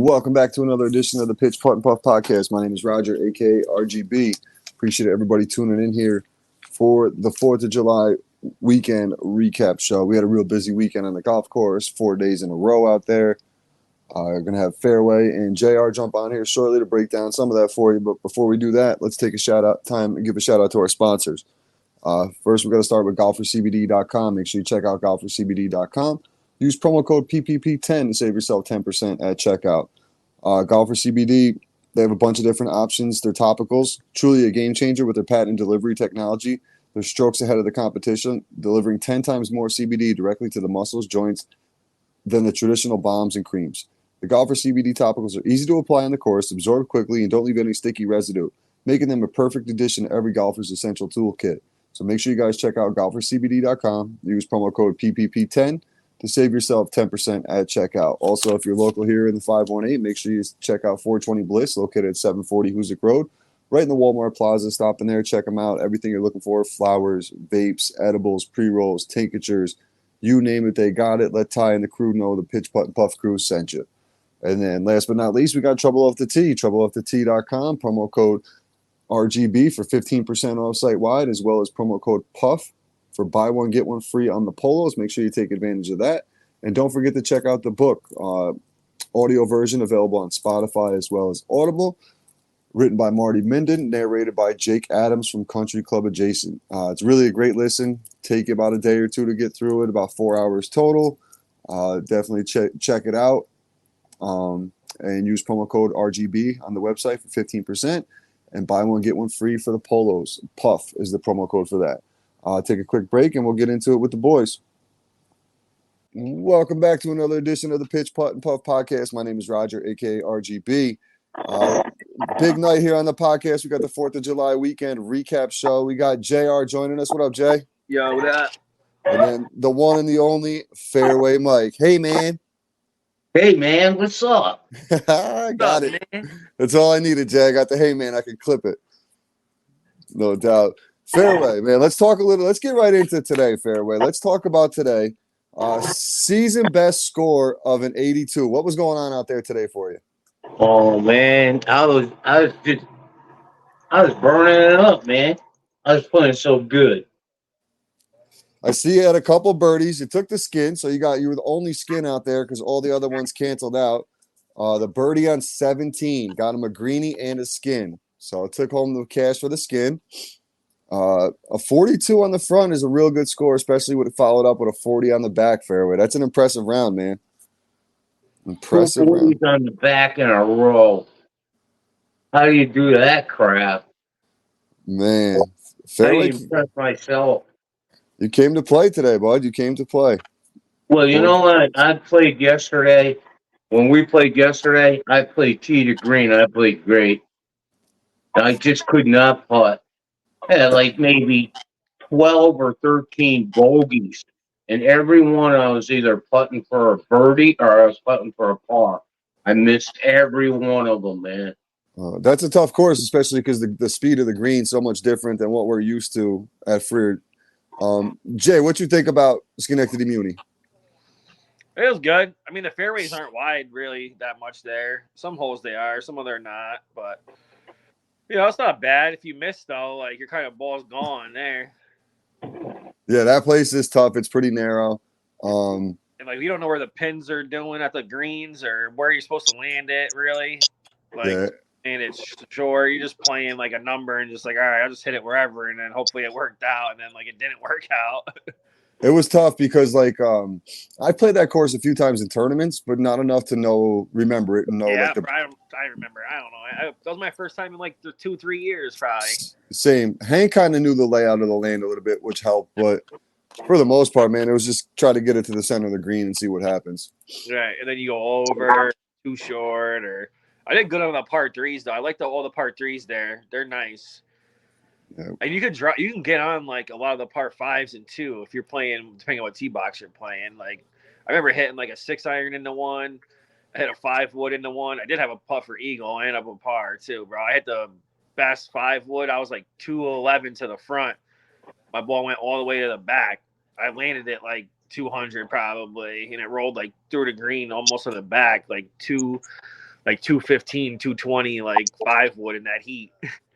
Welcome back to another edition of the Pitch Putt and Puff podcast. My name is Roger, aka RGB. Appreciate everybody tuning in here for the 4th of July weekend recap show. We had a real busy weekend on the golf course, 4 days in a row out there. We're going to have Fairway and JR jump on here shortly to break down some of that for you. But before we do that, let's take a shout out time and give a shout out to our sponsors. First, we're going to start with golfercbd.com. Make sure you check out golfercbd.com. Use promo code PPP10 to save yourself 10% at checkout. Golfer CBD, they have a bunch of different options. They're topicals, truly a game changer with their patent delivery technology. They're strokes ahead of the competition, delivering 10 times more CBD directly to the muscles, joints than the traditional balms and creams. The Golfer CBD topicals are easy to apply on the course, absorb quickly, and don't leave any sticky residue, making them a perfect addition to every golfer's essential toolkit. So make sure you guys check out golfercbd.com. Use promo code PPP10 to save yourself 10% at checkout. Also, if you're local here in the 518, make sure you check out 420 Bliss, located at 740 Hoosick Road, right in the Walmart Plaza. Stop in there, check them out. Everything you're looking for, flowers, vapes, edibles, pre-rolls, tinctures, you name it, they got it. Let Ty and the crew know the Pitch Putt and Puff crew sent you. And then last but not least, we got Trouble Off the Tee, troubleoffthetee.com, promo code RGB for 15% off site-wide, as well as promo code PUFF for buy one, get one free on the polos. Make sure you take advantage of that. And don't forget to check out the book, audio version available on Spotify as well as Audible, written by Marty Minden, narrated by Jake Adams from Country Club Adjacent. It's really a great listen. Take you about a day or two to get through it, about 4 hours total. Definitely check it out. And use promo code RGB on the website for 15%. And buy one, get one free for the polos. PUFF is the promo code for that. Take a quick break, and we'll get into it with the boys. Welcome back to another edition of the Pitch Putt and Puff podcast. My name is Roger, a.k.a. RGB. Big night here on the podcast. We got the 4th of July weekend recap show. We got JR joining us. What up, Jay? Yo, what up? And then the one and the only Fairway Mike. Hey, man. Hey, man, what's up? I got it. Man? That's all I needed, Jay. I got the hey, man. I can clip it. No doubt. Fairway, man. Let's get right into today, Fairway. Let's talk about today. Season best score of an 82. What was going on out there today for you? Oh, man. I was burning it up, man. I was playing so good. I see you had a couple birdies. You took the skin, so you were the only skin out there because all the other ones canceled out. The birdie on 17 got him a greenie and a skin. So I took home the cash for the skin. A 42 on the front is a real good score, especially with it followed up with a 40 on the back, Fairway. That's an impressive round, man. Impressive round. On the back in a row. How do you do that crap? Man, Fairway. I impressed myself. You came to play today, bud. You came to play. Well, you know what? I played yesterday. When we played yesterday, I played tee to green. I played great. I just could not putt. I had like maybe 12 or 13 bogeys. And every one I was either putting for a birdie or I was putting for a par. I missed every one of them, man. That's a tough course, especially because the speed of the green is so much different than what we're used to at Freer. Jay, what you think about Schenectady Muni? It was good. I mean, the fairways aren't wide really that much there. Some holes they are, some of them are not. But, it's not bad. If you miss, though, like, your kind of ball's gone there. Yeah, that place is tough. It's pretty narrow. And, like, we don't know where the pins are doing at the greens or where you're supposed to land it, really. Like, yeah. And it's short. You're just playing, like, a number and just like, all right, I'll just hit it wherever. And then hopefully it worked out. And then, like, it didn't work out. It was tough because, like, I played that course a few times in tournaments, but not enough to remember it. And know, yeah, like I remember. I don't know. That was my first time in, like, 2-3 years, probably. Same. Hank kind of knew the layout of the land a little bit, which helped. But for the most part, man, it was just try to get it to the center of the green and see what happens. Right, and then you go over, too short, or I did good on the par threes, though. I like all the par threes there. They're nice. Yeah. And you can get on like a lot of the par fives and two if you're playing, depending on what tee box you're playing. Like I remember hitting like a 6-iron into one. I hit a 5-wood into one. I did have a putt for eagle and up a par too, bro. I hit the best 5-wood. I was like 211 to the front. My ball went all the way to the back. I landed it like 200 probably, and it rolled like through the green almost to the back, like like 215, 220, like 5-wood in that heat.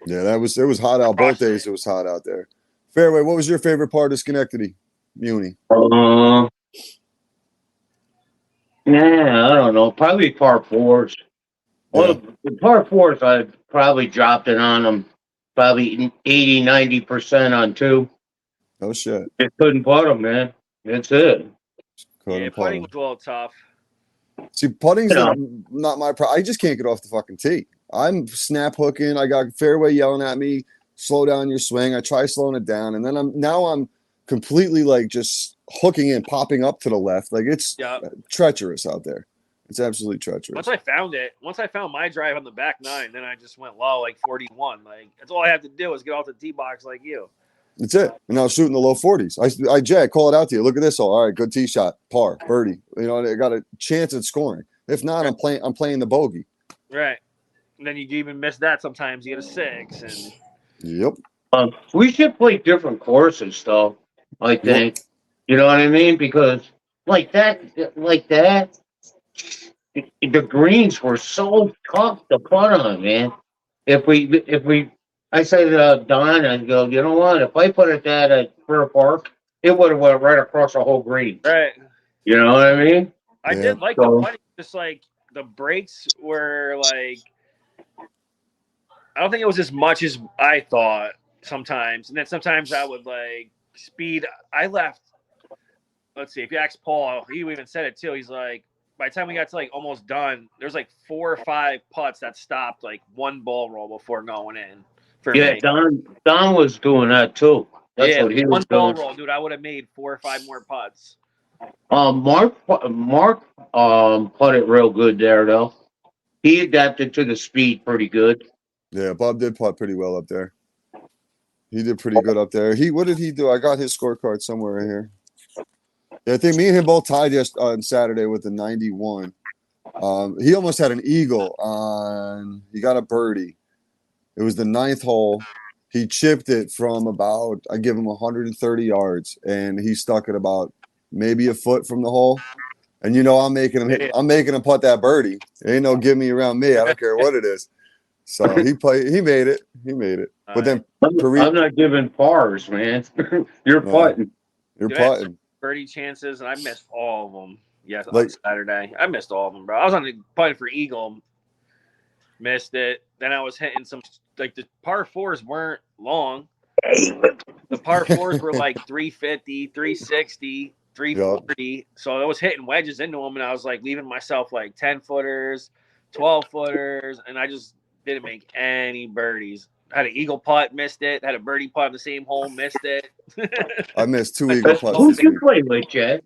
Yeah, it was hot out both days. It was hot out there. Fairway, what was your favorite part of Schenectady, Muni? Yeah, I don't know. Probably par fours. Well, the par fours, I probably dropped it on them. Probably 80, 90% on two. Oh shit! Just couldn't putt them, man. That's it. Yeah, putting was a little tough. See, putting's not my problem. I just can't get off the fucking tee. I'm snap hooking. I got fairway yelling at me, slow down your swing. I try slowing it down, and then I'm completely like just hooking in, popping up to the left. Like it's treacherous out there. It's absolutely treacherous. Once I found my drive on the back nine, then I just went low, like 41. Like that's all I have to do is get off the tee box like you. That's it. And I was shooting the low 40s. I call it out to you. Look at this hole. All right, good tee shot, par, birdie. You know, I got a chance at scoring. If not, I'm playing the bogey. Right. And then you even miss that sometimes. You get a 6. And yep. We should play different courses, though. I think. Yep. You know what I mean? Because like that, the greens were so tough to putt on, man. If we, I say to Don, I go, you know what? If I put it that at Fair Park, it would have went right across the whole green. Right. You know what I mean? I did like the putting, just like the breaks were like, I don't think it was as much as I thought sometimes. And then sometimes I would like speed. I left. Let's see. If you ask Paul, he even said it too. He's like, by the time we got to like almost done, there's like 4 or 5 putts that stopped like one ball roll before going in. Yeah, me. Don was doing that too. That's what he was doing. One ball roll, dude. I would have made 4 or 5 more putts. Mark putted real good there though. He adapted to the speed pretty good. Yeah, Bob did putt pretty well up there. He did pretty good up there. What did he do? I got his scorecard somewhere right here. Yeah, I think me and him both tied on Saturday with a 91. He almost had an eagle on. He got a birdie. It was the 9th hole. He chipped it from about. I give him 130 yards, and he stuck it about maybe a foot from the hole. And you know, I'm making him putt that birdie. Ain't no give me around me. I don't care what it is. So he made it. But then I'm not giving pars, man. You're putting. You're putting. Birdie chances, and I missed all of them. Yes, on Saturday. I missed all of them, bro. I was on the putting for eagle. Missed it. Then I was hitting some, like the par 4s weren't long. The par 4s were like 350, 360, 340. Yep. So I was hitting wedges into them, and I was like leaving myself like 10-footers, 12-footers, and I just didn't make any birdies. Had an eagle putt, missed it. Had a birdie putt on the same hole, missed it. I missed 2 eagle putts. Who did you play with, Chad?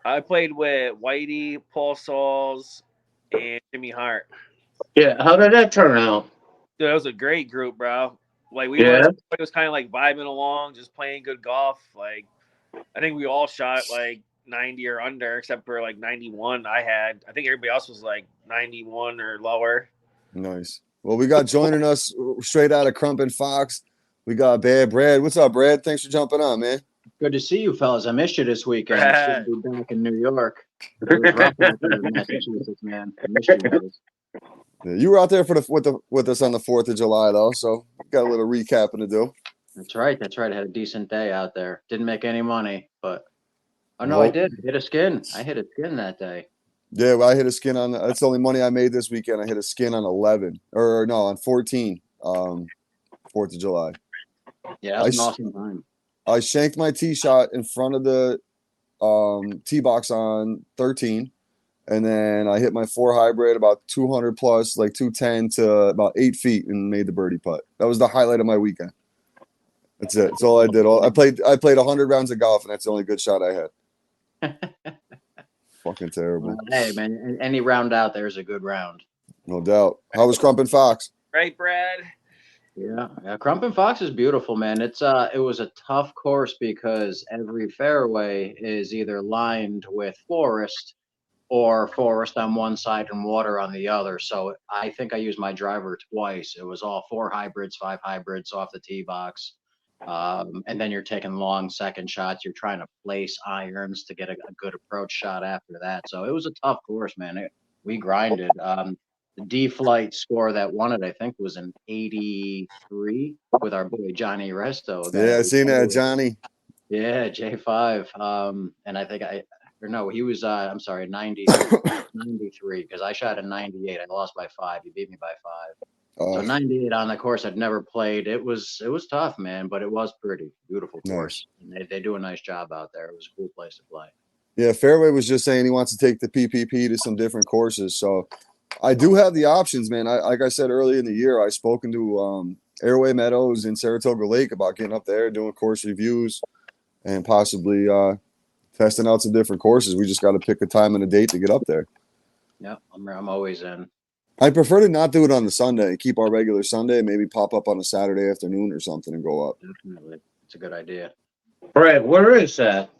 I played with Whitey, Paul Sauls, and Jimmy Hart. Yeah, how did that turn out? Dude, that was a great group, bro. Like it was kind of like vibing along, just playing good golf. Like I think we all shot like 90 or under, except for like 91. I think everybody else was like 91 or lower. Nice. Well, we got joining us straight out of Crump and Fox. We got Bad Brad. What's up, Brad? Thanks for jumping on, man. Good to see you, fellas. I missed you this weekend. Good to be back in New York. It was rough out there in Massachusetts, man. I missed you guys. Yeah, you were out there with us on the 4th of July, though, so got a little recapping to do. That's right. I had a decent day out there. Didn't make any money, but I did. I hit a skin that day. Yeah, well, I hit a skin on. That's the only money I made this weekend. I hit a skin on 11, on 14. 4th of July. Yeah, that was an awesome time. I shanked my tee shot in front of the tee box on 13. And then I hit my 4 hybrid about 200 plus, like 210 to about 8 feet, and made the birdie putt. That was the highlight of my weekend. That's it. That's all I did. I played 100 rounds of golf, and that's the only good shot I had. Fucking terrible. Well, hey, man, any round out there is a good round. No doubt. How was Crump and Fox? Right, Brad? Yeah, Crump and Fox is beautiful, man. It was a tough course because every fairway is either lined with forest or forest on one side and water on the other. So I think I used my driver twice. It was all 4 hybrids, 5 hybrids off the tee box. And then you're taking long second shots. You're trying to place irons to get a good approach shot after that. So it was a tough course, man. we grinded. The D flight score that won it, I think, was an 83 with our boy Johnny Resto. Yeah, I seen that, Johnny. Yeah, J5. And I think he was, I'm sorry, 93 because I shot a 98. I lost by 5. He beat me by 5. So 98 on the course I'd never played. It was tough, man, but it was pretty beautiful course. Nice. They do a nice job out there. It was a cool place to play. Yeah, Fairway was just saying he wants to take the PPP to some different courses. So I do have the options, man. Like I said earlier in the year, I spoken to Airway Meadows in Saratoga Lake about getting up there, doing course reviews, and possibly testing out some different courses. We just got to pick a time and a date to get up there. Yeah, I'm always in. I prefer to not do it on the Sunday. Keep our regular Sunday, maybe pop up on a Saturday afternoon or something and go up. Definitely. It's a good idea. Brad, where is that?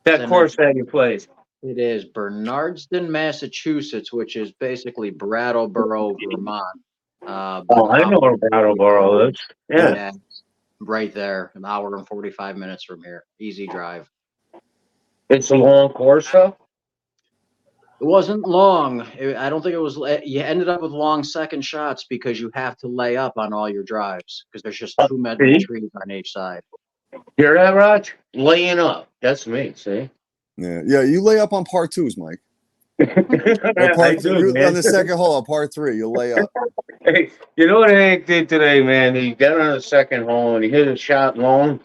That course that you played? It is Bernardston, Massachusetts, which is basically Brattleboro, Vermont. I know where Brattleboro is. Yeah. Right there, an hour and 45 minutes from here. Easy drive. It's a long course, though? It wasn't long. I don't think it was. You ended up with long second shots because you have to lay up on all your drives because there's just too many trees on each side. Hear that, Raj? Laying up. That's me, see? Yeah. You lay up on par 2s, Mike. Part 2, on the second hole, on par 3, you'll lay up. Hey, you know what Hank did today, man? He got on the second hole and he hit a shot long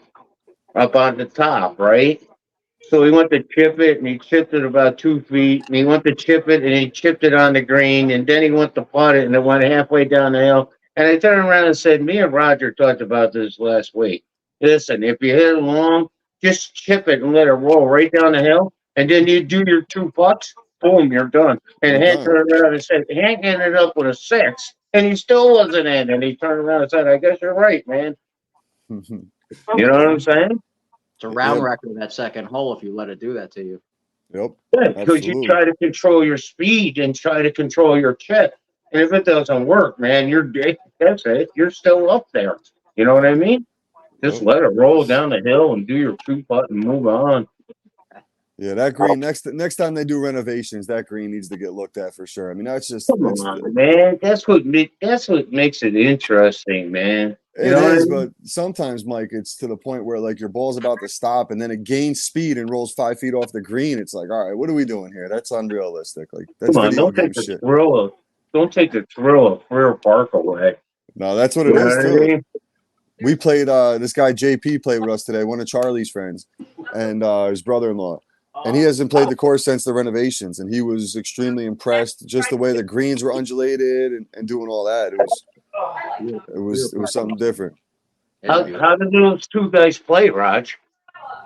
up on the top, right? So he went to chip it, and he chipped it about 2 feet, and he went to chip it, and he chipped it on the green, and then he went to putt it, and it went halfway down the hill. And I turned around and said, me and Roger talked about this last week. Listen, if you hit it long, just chip it and let it roll right down the hill, and then you do your 2 putts, boom, you're done. And Hank turned around and said, Hank ended up with a 6, and he still wasn't in. And he turned around and said, I guess you're right, man. You know what I'm saying? It's a round record that second hole if you let it do that to you. Yep. Yeah, because you try to control your speed and try to control your chip. And if it doesn't work, man, that's it. You're still up there. You know what I mean? Just let it roll down the hill and do your 2 putt and move on. Yeah, that green next time they do renovations, that green needs to get looked at for sure. I mean, that's just come on, man. That's what makes it interesting, man. It is, but sometimes, Mike, it's to the point where like your ball's about to stop and then it gains speed and rolls 5 feet off the green. It's like, all right, what are we doing here? That's unrealistic. Like, that's video game shit. Don't take the thrill of Freer Park away. No, that's what it is too. We played. This guy JP played with us today, one of Charlie's friends, and his brother-in-law. And he hasn't played the course since the renovations, and he was extremely impressed. Just the way the greens were undulated and doing all that. It was something different. How did those 2 guys play, Raj?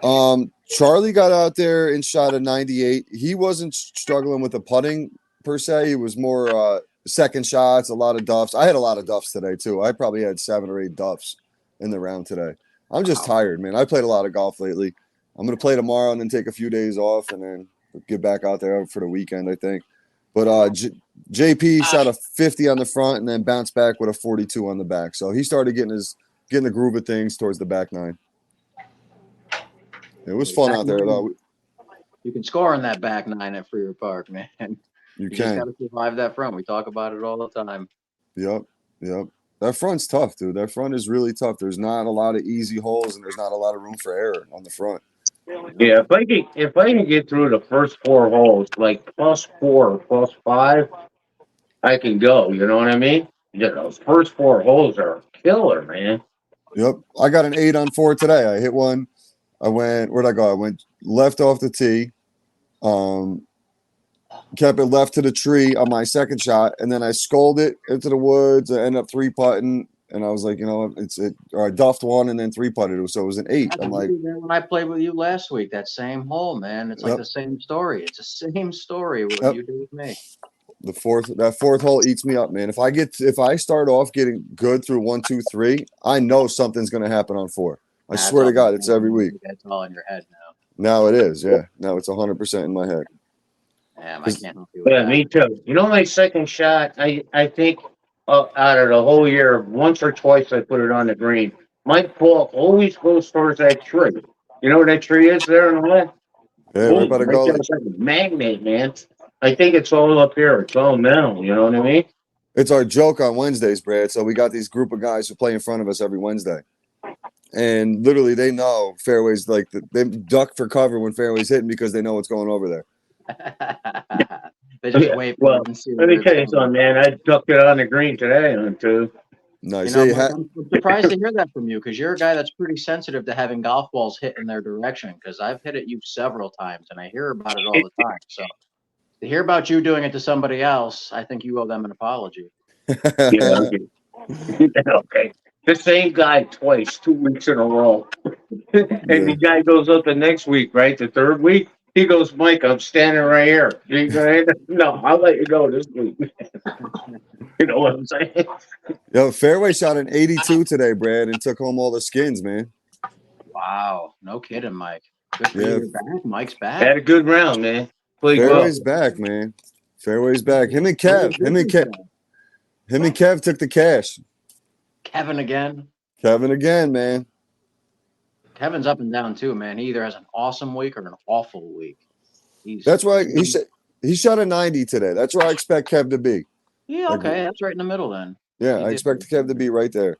Charlie got out there and shot a 98. He wasn't struggling with the putting per se. It was more second shots, a lot of duffs. I had a lot of duffs today too. I probably had 7 or 8 duffs in the round today. I'm just tired, man. I played a lot of golf lately. I'm going to play tomorrow and then take a few days off and then get back out there for the weekend, I think. But JP shot a 50 on the front and then bounced back with a 42 on the back. So he started getting the groove of things towards the back 9. It was fun out there, though. You can score on that back 9 at Freer Park, man. You just got to survive that front. We talk about it all the time. Yep. That front's tough, dude. That front is really tough. There's not a lot of easy holes and there's not a lot of room for error on the front. Yeah, if I can get through the first 4 holes, like +4, +5, I can go. You know what I mean? Yeah, those first 4 holes are killer, man. Yep. I got an 8 on 4 today. I hit one. Where'd I go? I went left off the tee. Kept it left to the tree on my second shot, and then I sculled it into the woods. I ended up 3-putting. And I was like, or I duffed one and then 3-putted it. So it was an 8. I'm like, when I played with you last week, that same hole, man. It's like the same story. It's the same story what you do with me. That fourth hole eats me up, man. If I start off getting good through 1, 2, 3, I know something's gonna happen on 4. I swear to God, it's every week. That's all in your head now. Now it is, yeah. Now it's 100% in my head. Damn, I can't help you with that. Me too. You know, my second shot, I think. Out of the whole year, once or twice I put it on the green. My ball always goes towards that tree. You know where that tree is there in the left? Yeah, we're about to go. Like a magnet, man. I think it's all up here. It's all mental. You know what I mean? It's our joke on Wednesdays, Brad. So we got these group of guys who play in front of us every Wednesday. And literally, they know Fairway's like they duck for cover when Fairway's hitting because they know what's going over there. They just wait for Well, it and see. let me tell you something, man. I ducked it on the green today on two. Nice. You know, Mike, I'm surprised to hear that from you because you're a guy that's pretty sensitive to having golf balls hit in their direction. Because I've hit at you several times and I hear about it all the time. So to hear about you doing it to somebody else, I think you owe them an apology. Yeah, okay. The same guy twice, 2 weeks in a row. And the guy goes up the next week, right? The third week. He goes, Mike, I'm standing right here. No, I'll let you go this week. You know what I'm saying? Yo, Fairway shot an 82 today, Brad, and took home all the skins, man. Wow. No kidding, Mike. Good for Yeah. you. You're back. Mike's back. Had a good round, man. Played Fairway's well. back, man. Fairway's back. Him and Kev took the cash. Kevin again. Kevin again, man. Kevin's up and down too, man. He either has an awesome week or an awful week. That's why he shot a 90 today. That's where I expect Kev to be. Yeah, okay. That's right in the middle then. Yeah, I expect Kev to be right there.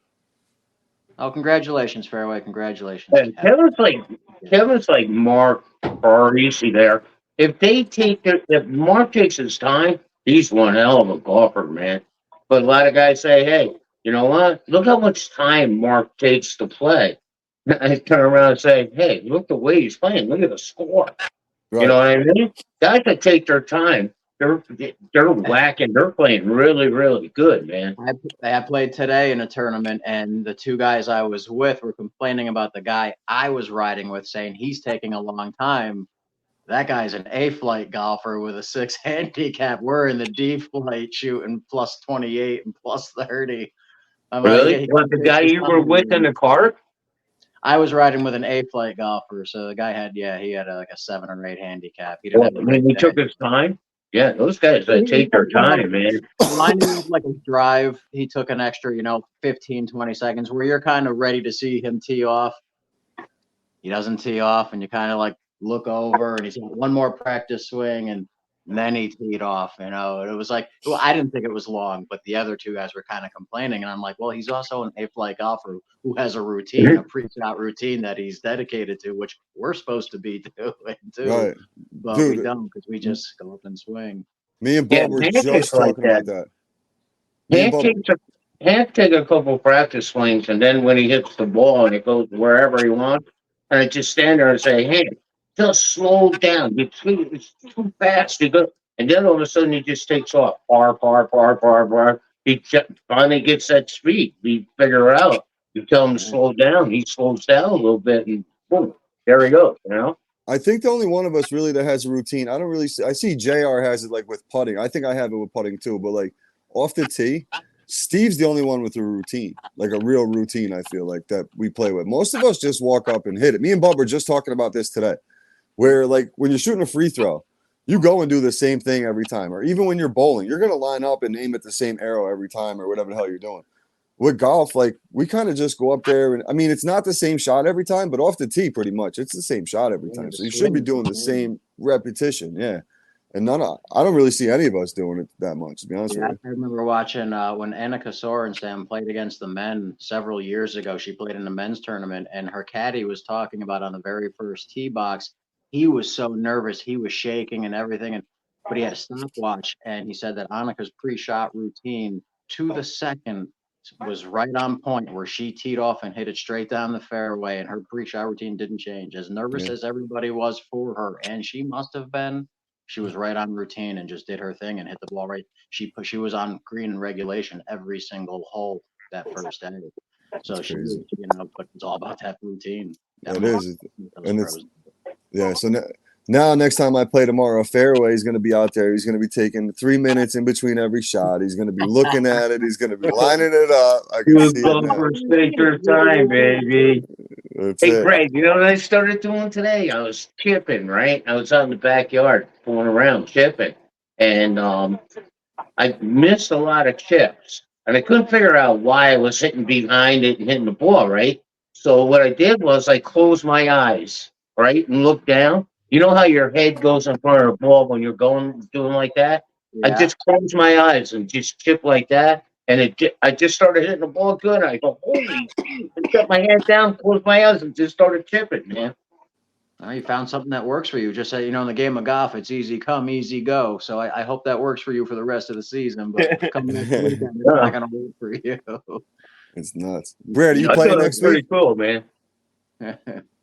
Oh, congratulations, Fairway. Congratulations. And Kevin's like Mark or Easy there. If Mark takes his time, he's one hell of a golfer, man. But a lot of guys say, hey, you know what? Look how much time Mark takes to play. I turn around and say, hey, look the way he's playing. Look at the score. Right. You know what I mean? Guys that take their time, they're whacking. They're playing really, really good, man. I played today in a tournament, and the two guys I was with were complaining about the guy I was riding with, saying he's taking a long time. That guy's an A-flight golfer with a 6 handicap. We're in the D-flight shooting plus 28 and plus 30. I'm really? Like, the guy you were with in the car? I was riding with an A-flight golfer, so the guy had like a 7 or 8 handicap. He didn't have he took his time. Yeah, those guys take their time, man. Lining up like a drive, he took an extra, 15, 20 seconds where you're kind of ready to see him tee off. He doesn't tee off, and you kind of like look over, and he's got one more practice swing, and then he teed off. It was like, well, I didn't think it was long, but the other two guys were kind of complaining, and I'm like, well, he's also an A-flight golfer who has a routine, a pre-shot routine that he's dedicated to, which we're supposed to be doing too. Right. But we don't because we just go up and swing. Me and Bob were just talking about that. Hank take a couple practice swings, and then when he hits the ball and it goes wherever he wants, and I just stand there and say, hey, just slow down. It's too fast. And then all of a sudden he just takes off. Par. He finally gets that speed. We figure it out. You tell him to slow down. He slows down a little bit, and boom, there he goes, I think the only one of us really that has a routine. I don't really see. I see JR has it like with putting. I think I have it with putting too. But like off the tee, Steve's the only one with a routine, like a real routine. I feel like that we play with. Most of us just walk up and hit it. Me and Bub were just talking about this today, where like when you're shooting a free throw, you go and do the same thing every time. Or even when you're bowling, you're gonna line up and aim at the same arrow every time, or whatever the hell you're doing. With golf, like we kind of just go up there and I mean it's not the same shot every time, but off the tee pretty much it's the same shot every time. So you should be doing the same repetition, yeah. And I don't really see any of us doing it that much, to be honest with you. I remember watching when Annika Sorenstam played against the men several years ago. She played in the men's tournament, and her caddy was talking about on the very first tee box. He was so nervous, he was shaking and everything, but he had a stopwatch, and he said that Annika's pre-shot routine to the second was right on point, where she teed off and hit it straight down the fairway, and her pre-shot routine didn't change. As nervous as everybody was for her, and she must have been, she was right on routine and just did her thing and hit the ball right. She was on green and regulation every single hole that first day. So that's she was, but it's all about that routine. It is, and it's So now next time I play tomorrow, Fairway is going to be out there. He's going to be taking 3 minutes in between every shot. He's going to be looking at it. He's going to be lining it up. I can see it now. Take your time, baby. Hey, Greg, you know what I started doing today? I was chipping, right? I was out in the backyard going around chipping, and I missed a lot of chips, and I couldn't figure out why I was hitting behind it and hitting the ball, right? So what I did was I closed my eyes, right, and looked down. You know how your head goes in front of the ball when you're doing like that? I Yeah. just close my eyes and just chip like that. And I just started hitting the ball good. I go, holy shit. I shut my head down, closed my eyes, and just started chipping, man. Well, you found something that works for you. Just say, in the game of golf, it's easy come, easy go. So I hope that works for you for the rest of the season. But come next weekend, it's not going to work for you. It's nuts. Brad, are you I playing thought it was next pretty week? cool, man.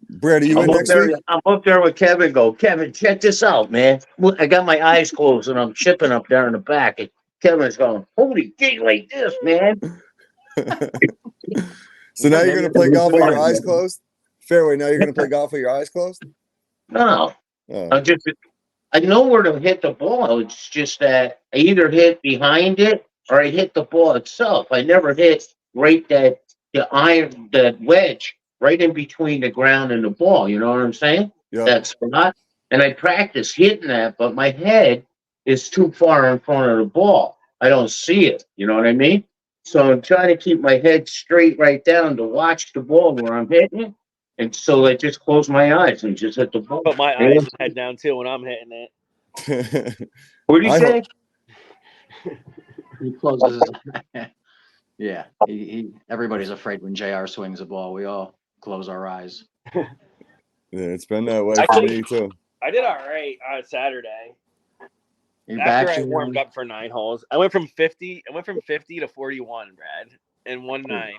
Brad, are you in next week? I'm up there with Kevin. Kevin, check this out, man. Look, I got my eyes closed and I'm chipping up there in the back. And Kevin's going, holy shit, like this, man. So now you're going to play golf with your eyes closed? Fairway, now you're going to play golf with your eyes closed? No. Oh. I know where to hit the ball. It's just that I either hit behind it or I hit the ball itself. I never hit right that wedge right in between the ground and the ball. You know what I'm saying? Yeah. That spot. And I practice hitting that, but my head is too far in front of the ball. I don't see it. You know what I mean? So I'm trying to keep my head straight right down to watch the ball where I'm hitting it. And so I just close my eyes and just hit the ball. Put my eyes and head down too when I'm hitting it. What do you say? He closes his Yeah. Everybody's afraid when JR swings the ball. We all close our eyes. Yeah, it's been that way for me too. I did all right on Saturday. You're After back I to warmed up for 9 holes, I went from 50 to 41, Brad, in 1-9.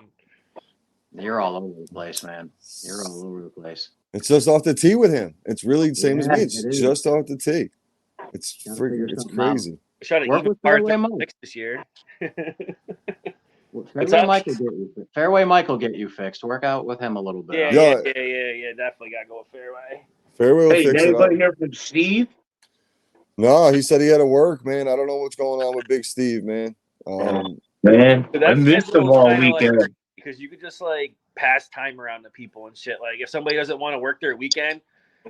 You're all over the place, man. You're all over the place. It's just off the tee with him. It's really the same as me. Yeah, It's it is. just off the tee. It's Gotta figure it's something out. crazy. I shot an Work even with par Fairway Mike. 36 this year. Fairway up? Mike will get you. Fairway Mike will get you fixed. Work out with him a little bit. Yeah, Yeah. definitely gotta go with Fairway. Fairway will Hey, fix it up. anybody hear from Steve? No, he said he had to work, man. I don't know what's going on with Big Steve, man. Man, So I missed them all weekend. Because you could just like pass time around to people and shit. Like if somebody doesn't want to work their weekend,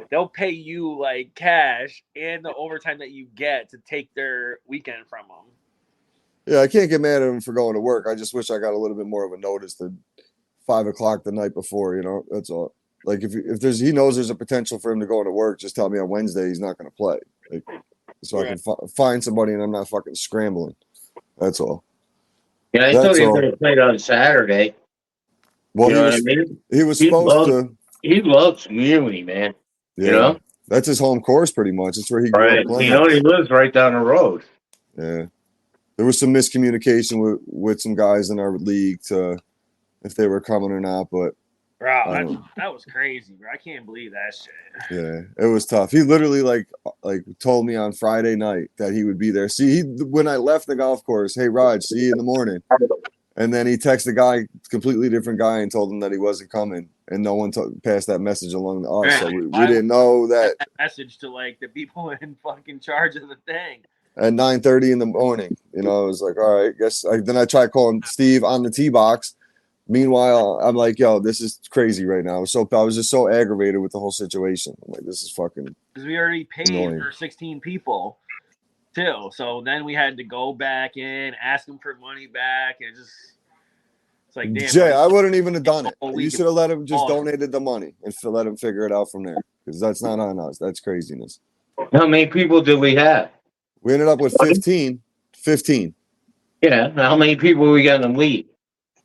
they'll pay you like cash and the overtime that you get to take their weekend from them. Yeah, I can't get mad at him for going to work. I just wish I got a little bit more of a notice than 5 o'clock the night before. That's all. Like if he knows there's a potential for him to go into work, just tell me on Wednesday he's not going to play, so I can find somebody and I'm not fucking scrambling. That's all. Yeah, I thought he was going to play on Saturday. Well, you know what I mean? He was supposed to. He loves Muni, man. Yeah, you know, that's his home course pretty much. It's where he grew up playing. He lives right down the road. Yeah, there was some miscommunication with some guys in our league to if they were coming or not, but bro, that was crazy, bro. I can't believe that shit. Yeah, it was tough. He literally like told me on Friday night that he would be there. See, when I left the golf course, hey Raj, see you in the morning. And then he texted a guy, completely different guy, and told him that he wasn't coming. And no one passed that message along to us, so we didn't know that message to like the people in fucking charge of the thing. At 9:30 in the morning, I was like, all right, then I tried calling Steve on the tee box. Meanwhile, I'm like, yo, this is crazy right now. I was just so aggravated with the whole situation. I'm like, this is fucking. Because we already paid annoying. for 16 people, too. So then we had to go back in, ask them for money back, and it's like, damn. Jay, I wouldn't even have done it. You should have let him just donated the money and let him figure it out from there. Because that's not on us. That's craziness. How many people did we have? We ended up with 15. 15. Yeah. How many people we got in the league?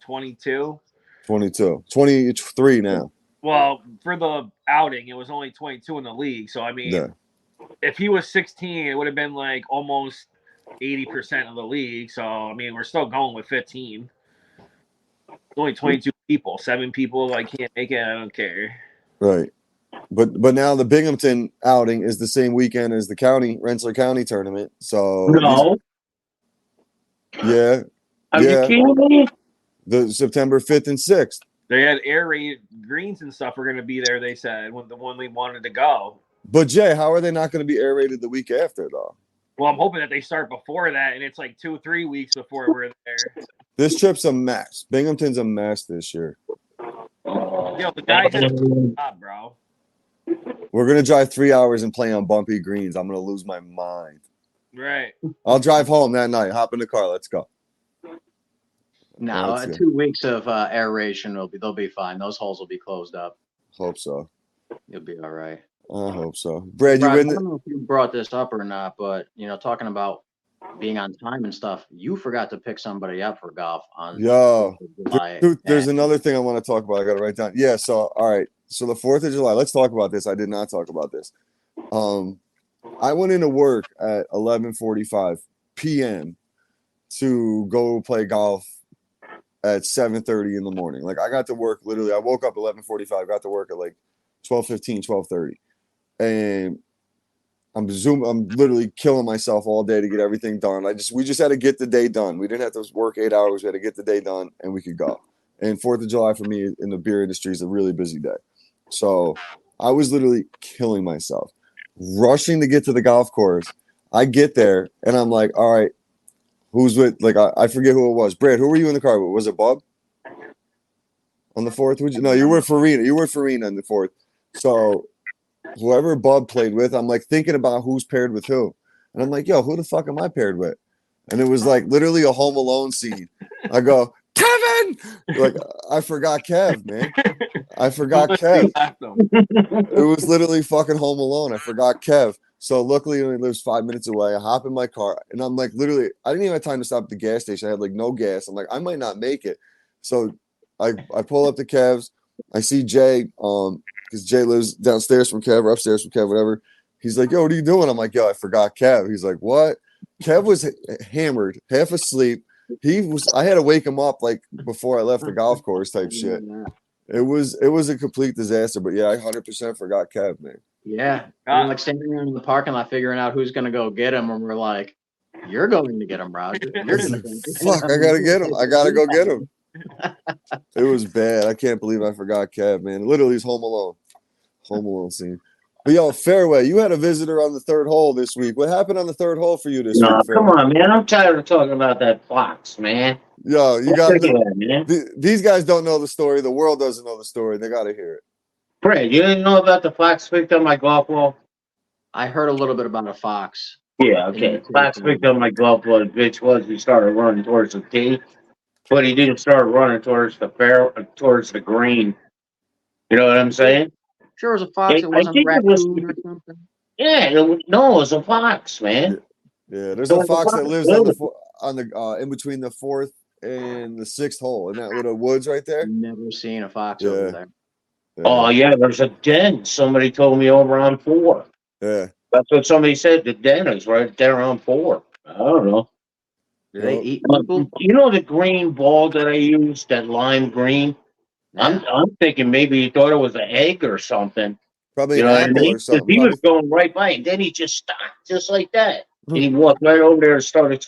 22. 22. 23 now. Well, for the outing, it was only 22 in the league. So, I mean, if he was 16, it would have been like almost 80% of the league. So, I mean, we're still going with 15. Only 22 people. 7 people, I can't make it. I don't care. Right. But now the Binghamton outing is the same weekend as the Rensselaer County tournament. So no. Yeah. Are you kidding me? The September 5th and 6th. They had aerated greens and stuff were going to be there, they said, when the one we wanted to go. But, Jay, how are they not going to be aerated the week after, though? Well, I'm hoping that they start before that, and it's like 2-3 weeks before we're there. This trip's a mess. Binghamton's a mess this year. Yo, the guys at the job, bro. We're going to drive 3 hours and play on bumpy greens. I'm going to lose my mind. Right. I'll drive home that night. Hop in the car. Let's go. No, 2 weeks of aeration they'll be fine. Those holes will be closed up. Hope so. You'll be all right. I hope so. Brad, you Brad, I win. don't know if you brought this up or not, but talking about being on time and stuff, you forgot to pick somebody up for golf on Yo, 4th of July. there's another thing I want to talk about. I got to write down. Yeah. So, all right. So the 4th of July. Let's talk about this. I did not talk about this. I went into work at 11:45 p.m. to go play golf at 7:30 in the morning. Like I got to work literally. I woke up 11:45. Got to work at like 12:15, 12:30, and I'm literally killing myself all day to get everything done. We just had to get the day done. We didn't have to work 8 hours. We had to get the day done, and we could go. And 4th of July for me in the beer industry is a really busy day. So I was literally killing myself, rushing to get to the golf course. I get there, and I'm like, all right, who's with? Like I forget who it was. Brad, who were you in the car with? Was it Bob on the 4th? No, you were Farina. You were Farina on the 4th. So whoever Bub played with, I'm like thinking about who's paired with who. And I'm like, yo, who the fuck am I paired with? And it was like literally a Home Alone scene. I go, Kevin! Like, I forgot Kev, man. I forgot Kev. It was literally fucking Home Alone. I forgot Kev. So luckily he only lives 5 minutes away. I hop in my car and I'm like, literally, I didn't even have time to stop at the gas station. I had like no gas. I'm like, I might not make it. So I pull up to Kev's. I see Jay, because Jay lives downstairs from Kev or upstairs from Kev, whatever. He's like, yo, what are you doing? I'm like, yo, I forgot Kev. He's like, what? Kev was hammered, half asleep. I had to wake him up like before I left the golf course type shit. It was a complete disaster, but yeah, I 100% forgot Kev, man. Yeah. We're like standing around in the parking lot figuring out who's going to go get him. And we're like, you're going to get him, Roger. You're going to Fuck, I got to get him. I got to go get him. It was bad. I can't believe I forgot Kev, man. Literally, it's Home Alone. Home Alone scene. But yo, Fairway, you had a visitor on the 3rd hole this week. What happened on the 3rd hole for you this week? No, come Fairway? on, man. I'm tired of talking about that fox, man. Yo, you got man. These guys don't know the story. The world doesn't know the story. They got to hear it. Brad, you didn't know about the fox picked up my golf ball? I heard a little bit about a fox. Yeah, okay. Fox picked up my golf ball. The bitch was he started running towards the tee, but he didn't start running towards the green. You know what I'm saying? Sure, it was a fox. It wasn't a raccoon or something. Yeah, it was a fox, man. Yeah, there's a fox that lives on the in between the 4th and the 6th hole in that little woods right there. Never seen a fox over there. Yeah. Oh yeah, there's a den. Somebody told me over on 4. Yeah. That's what somebody said. The den is right there on 4. I don't know. Do they eat people? You know the green ball that I used, that lime green? Yeah. I'm thinking maybe he thought it was an egg or something. Probably an apple or something. He was going right by, and then he just stopped just like that. And he walked right over there and started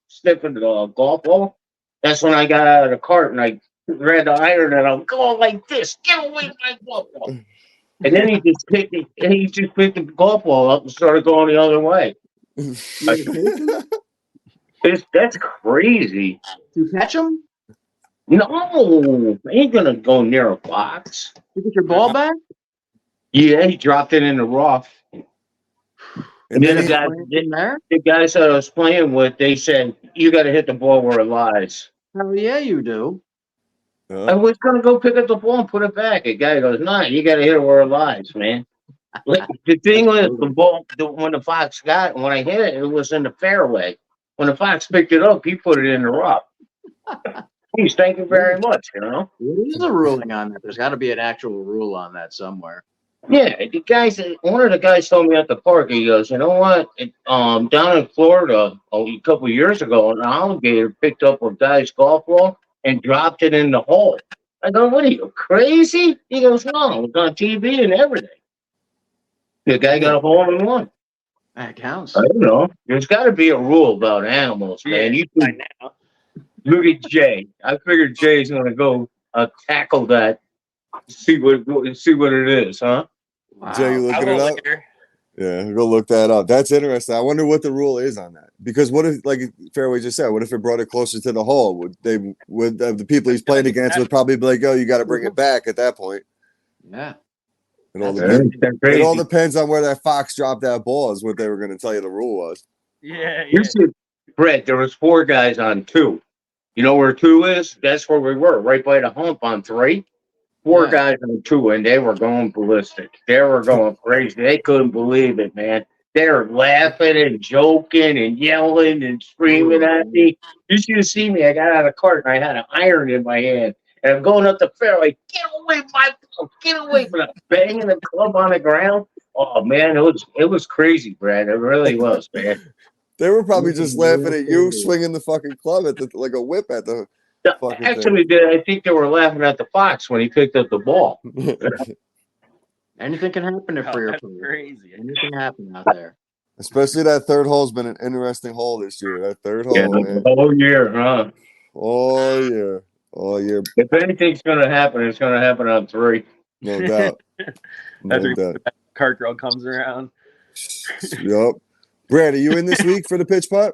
sniffing the golf ball. That's when I got out of the cart and I grabbed the iron and I'm going like this. Get away from my golf ball. And then he just picked the golf ball up and started going the other way. That's crazy. You catch him? No, I ain't gonna go near a fox. You get your ball back? Yeah, he dropped it in the rough. And then the guys that I was playing with, they said, you got to hit the ball where it lies. Hell yeah, you do. I was going to go pick up the ball and put it back. The guy goes, no, you got to hit it where it lies, man. Like, the thing was, the ball, when the fox got it, when I hit it, it was in the fairway. When the fox picked it up, he put it in the rough. Please, thank you very much, you know. There's a ruling on that. There's got to be an actual rule on that somewhere. Yeah, one of the guys told me at the park, he goes, you know what? Down in Florida a couple of years ago, an alligator picked up a guy's golf ball and dropped it in the hole. I go, what are you, crazy? He goes, no, it was on TV and everything. The guy got a hole in one. That counts. I don't know. There's got to be a rule about animals, man. Yeah, Look at Jay. I figured Jay's going to go tackle that. See what it is, huh? Wow. Jay, you looking it up? Yeah, go look that up. That's interesting. I wonder what the rule is on that. Because what if, like Fairway just said, what if it brought it closer to the hole? Would the people he's playing against would probably be like, oh, you got to bring it back at that point? Yeah. It all depends on where that fox dropped that ball is what they were going to tell you the rule was. Yeah. Brett, there was 4 guys on 2. You know where 2 is? That's where we were, right by the hump on 3. Four guys on two, and they were going ballistic. They were going crazy. They couldn't believe it, man. They were laughing and joking and yelling and screaming at me. You should have seen me. I got out of the cart and I had an iron in my hand. And I'm going up the fairway. Get away from my club. Get away from that. Banging the club on the ground. Oh, man, it was crazy, Brad. It really was, man. They were probably just laughing at you swinging the fucking club at like a whip at the fucking Actually, I think they were laughing at the Fox when he picked up the ball. Anything can happen if you're crazy. Anything can happen out there. Especially that third hole's been an interesting hole this year. That third hole, man. All year, huh? All year. If anything's going to happen, it's going to happen on 3. No doubt. No doubt. Cart girl comes around. Yup. Brad, are you in this week for the pitch putt?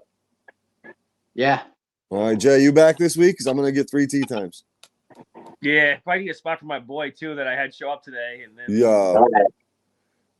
Yeah. All right, Jay, you back this week? Because I'm going to get 3 tee times. Yeah, if I can get a spot for my boy, too, that I had show up today. And then Yeah.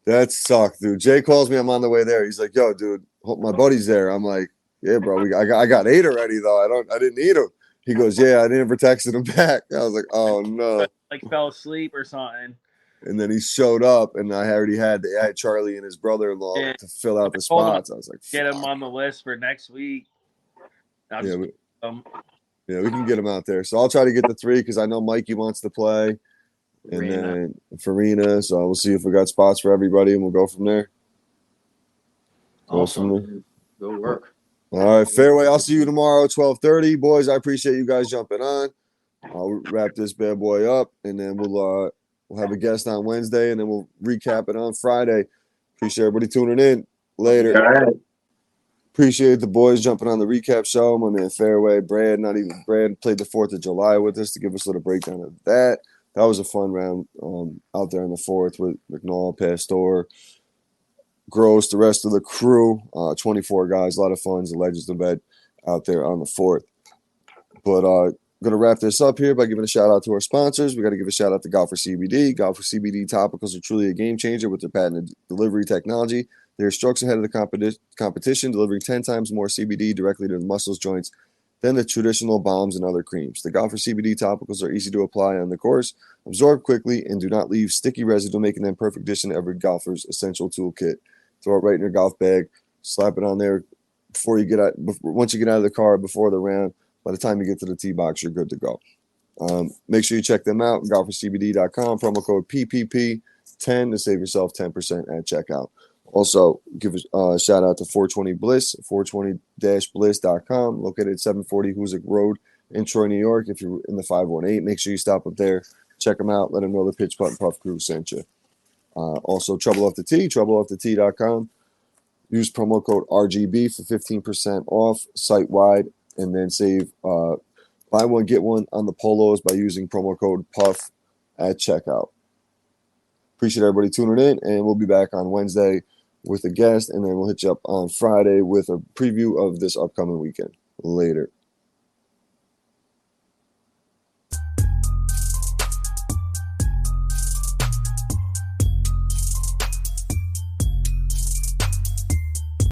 That sucked, dude. Jay calls me. I'm on the way there. He's like, yo, dude, my buddy's there. I'm like, yeah, bro. I got 8 already, though. I didn't need him. He goes, yeah, I never texted him back. I was like, oh, no. Like fell asleep or something. And then he showed up, and I had Charlie and his brother-in-law to fill out the spots. I was like, get him on the list for next week. We can get him out there. So I'll try to get the 3 because I know Mikey wants to play. And then Farina. So we'll see if we got spots for everybody, and we'll go from there. Awesome. Good work. All right, Fairway. I'll see you tomorrow, 12:30. Boys, I appreciate you guys jumping on. I'll wrap this bad boy up, and then we'll have a guest on Wednesday, and then we'll recap it on Friday. Appreciate everybody tuning in. Later. All right. Appreciate the boys jumping on the recap show. My man Fairway, Brad played the 4th of July with us to give us a little breakdown of that. That was a fun round out there on the 4th with McNall, Pastor, Gross, the rest of the crew. 24 guys, a lot of fun. The Legends of Bed out there on the 4th. But I'm going to wrap this up here by giving a shout out to our sponsors. We got to give a shout out to Golfer CBD. Golfer CBD topicals are truly a game changer with their patented delivery technology. They're strokes ahead of the competition, delivering 10 times more CBD directly to the muscles, joints than the traditional balms and other creams. The Golfer CBD topicals are easy to apply on the course, absorb quickly, and do not leave sticky residue, making them perfect addition to every golfer's essential toolkit. Throw it right in your golf bag, slap it on there once you get out of the car before the round. By the time you get to the tee box, you're good to go. Make sure you check them out, golfercbd.com, promo code PPP10 to save yourself 10% at checkout. Also, give a shout out to 420 Bliss, 420-bliss.com, located at 740 Hoosick Road in Troy, New York. If you're in the 518, make sure you stop up there, check them out, let them know the Pitch Putt and Puff crew sent you. Also, Trouble Off the Tee, troubleoffthetee.com. Use promo code RGB for 15% off site-wide, and then save buy one, get one on the polos by using promo code PUFF at checkout. Appreciate everybody tuning in, and we'll be back on Wednesday with a guest, and then we'll hit you up on Friday with a preview of this upcoming weekend. Later.